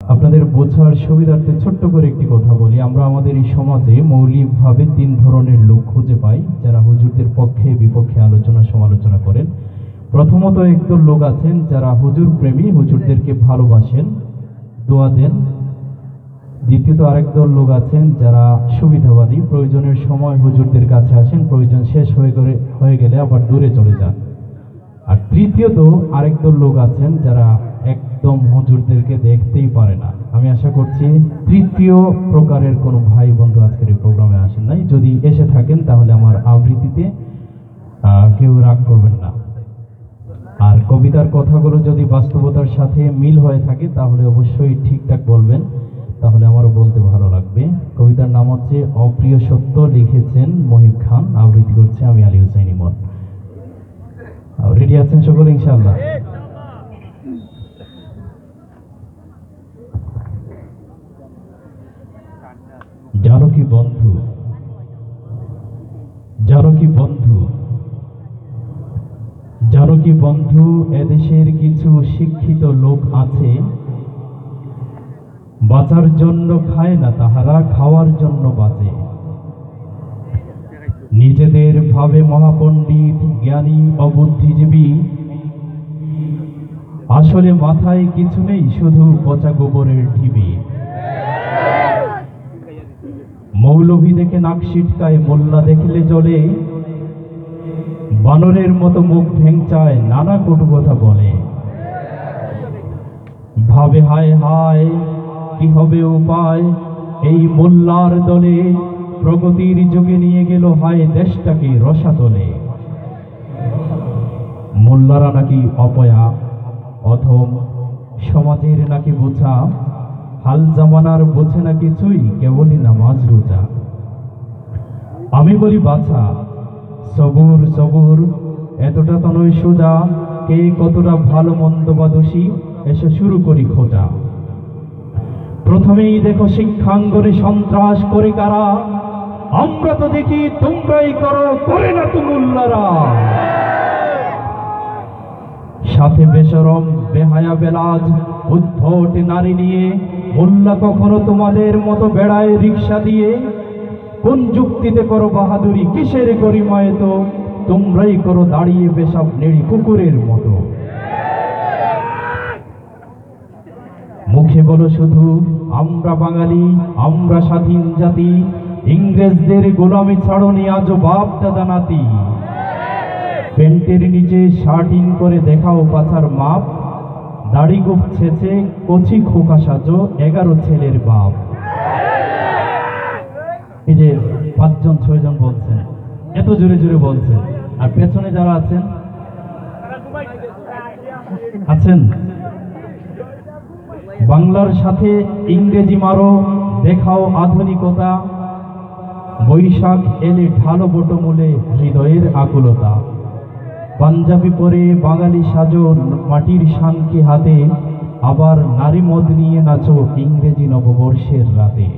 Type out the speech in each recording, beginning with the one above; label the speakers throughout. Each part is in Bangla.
Speaker 1: আপনাদের বোঝার সুবিধার্থে ছোট্ট করে একটি কথা বলি। আমরা আমাদের এই সমাজে মৌলিকভাবে তিন ধরনের লোক খুঁজে পাই যারা হুজুরদের পক্ষে বিপক্ষে আলোচনা সমালোচনা করেন। প্রথমত একদল লোক আছেন যারা হুজুর প্রেমী, হুজুরদেরকে ভালোবাসেন, দোয়া দেন। দ্বিতীয়ত আরেক দল লোক আছেন যারা সুবিধাবাদী, প্রয়োজনের সময় হুজুরদের কাছে আসেন, প্রয়োজন শেষ হয়ে গেলে আবার দূরে চলে যান। আর তৃতীয়ত আরেক দল লোক আছেন যারা একদম হুজুরদেরকে দেখতেই পারে না। আমি আশা করছি তৃতীয় প্রকারের কোনো ভাই বন্ধু আজকের এই প্রোগ্রামে আসেন নাই। যদি এসে থাকেন তাহলে আমার আবৃত্তিতে কেউ রাগ করবেন না। আর কবিতার কথাগুলো যদি বাস্তবতার সাথে মিল হয়ে থাকে তাহলে অবশ্যই ঠিকঠাক বলবেন, তাহলে আমারও বলতে ভালো লাগবে। কবিতার নাম হচ্ছে অপ্রিয় সত্য, লিখেছেন মহিব খান, আবৃত্তি করছে আমি আলী হুসাইন ইমন। রেডি আছেন সকলে ইনশাআল্লাহ? জানো কি বন্ধু, জানো কি বন্ধু, জানো কি বন্ধু, এদেশের কিছু শিক্ষিত লোক আছে, বাঁচার জন্য খায় না তাহারা, খাওয়ার জন্য বাঁচে। নিজেদের ভাবে মহাপণ্ডিত, জ্ঞানী ও বুদ্ধিজীবী, আসলে মাথায় কিছু নেই, শুধু পচা গোবরের ঢিবি। মৌলভী দেখে নাক সিটকায়, মোল্লা দেখলে জ্বলে, বানরের মতো মুখ ভেঙচায়, নানা কটু কথা বলে। ভাবে হায় হায় কি হবে উপায়, এই মোল্লার দলে প্রগতির যুগে নিয়ে গেল হায় দেশটাকে রসাতলে। মোল্লারা নাকি অপয়া, অধম, সমাজের নাকি বোঝা, হাল জামানার বোঝে না কিছুই, কেবলই নামাজ রোজা। আমি বলি বাছা, সবুর সবুর, এতটা তো নয় সোজা, কে কতটা ভালো মন্দ বা দোষী, এসে শুরু করি খোঁজা। প্রথমেই দেখো শিক্ষাঙ্গনে সন্ত্রাস করে কারা, আমরা তো দেখি তোমরাই করো, করে না তো মোল্লারা। সাথে বেশরম বেহায়া বেলাজ উদ্ভট নারী নিয়ে, মোল্লা কখনো তোমাদের মতো বেড়ায় রিক্সা দিয়ে। কোন যুক্তিতে করো বাহাদুরি, কিসের গরিমায় তো তোমরাই করো দাঁড়িয়ে পেশাব নেড়ি কুকুরের মতো। মুখে বলো শুধু আমরা বাঙালি, আমরা স্বাধীন জাতি, ইংরেজদের গোলামি ছাড়নি আজও বাপ দাদা নাতি। প্যান্টের নিচে শার্টিং করে দেখাও পাছার মাপ, দাড়ি গোপ ছেঁচে কচি খোকা সাজো 11 ছেলের বাপ। এই যে 5 জন 6 জন বলছেন, এত জোরে জোরে বলছেন, আর পেছনে যারা আছেন আছেন বাংলার সাথে ইংরেজি মারো, দেখাও আধুনিকতা। বৈশাখ এলে ঢালো বটমূলে হৃদয়ের আকুলতা। পাঞ্জাবি পরে বাঙালি সাজো মাটির শানকি হাতে, আবার নারী মদ নিয়ে নাচো ইংরেজি নববর্ষের রাতে।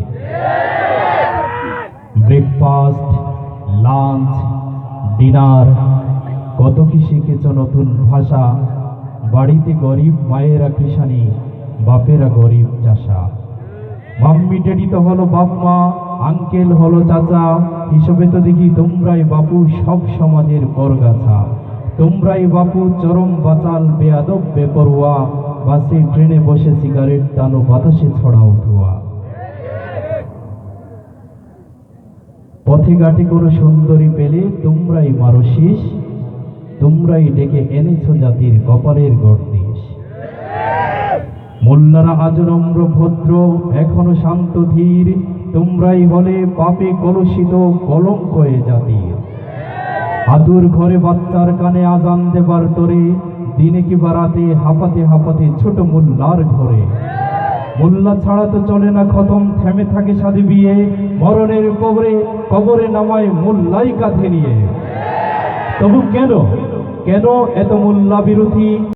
Speaker 1: ব্রেকফাস্ট, লাঞ্চ, ডিনার, কত কি শিখেছ নতুন ভাষা। বাড়িতে গরিব মায়েরা কৃষানি, বাপেরা গরিব চাষা। মাম্মি ড্যাডি তো হলো বাপ মা, আঙ্কেল হলো চাচা, হিসেবে তো দেখি তোমরাই বাপু সব সমাজের পরগাছা। তোমরাই বাপু চরম বাচাল, বেয়াদব বেপরোয়া, বাসে ট্রেনে বসে সিগারেট টানো, বাতাসে ছড়াও ধোয়া। পথে ঘাটে কোনো সুন্দরী পেলে তোমরাই মারো শীষ, তোমরাই ডেকে এনেছো জাতির কপালের গর্দিশ। মোল্লারা আজ নম্র ভদ্র, এখনো শান্ত ধীর, তোমরাই হলে পাপে কলুষিত, কলঙ্ক এ জাতির। আদুর ঘরে বাচ্চার কানে আজান দেবার তরে, দিনে কি বারাতে হাঁপাতে হাঁপাতে ছোট মোল্লার ঘরে। মোল্লা ছাড়া তো চলে না খতম, থেমে থাকে সাধে বিয়ে, মরণের কবরে কবরে নামায় মোল্লাই কাঁধে নিয়ে। তবু কেন কেন এত মোল্লা বিরোধী?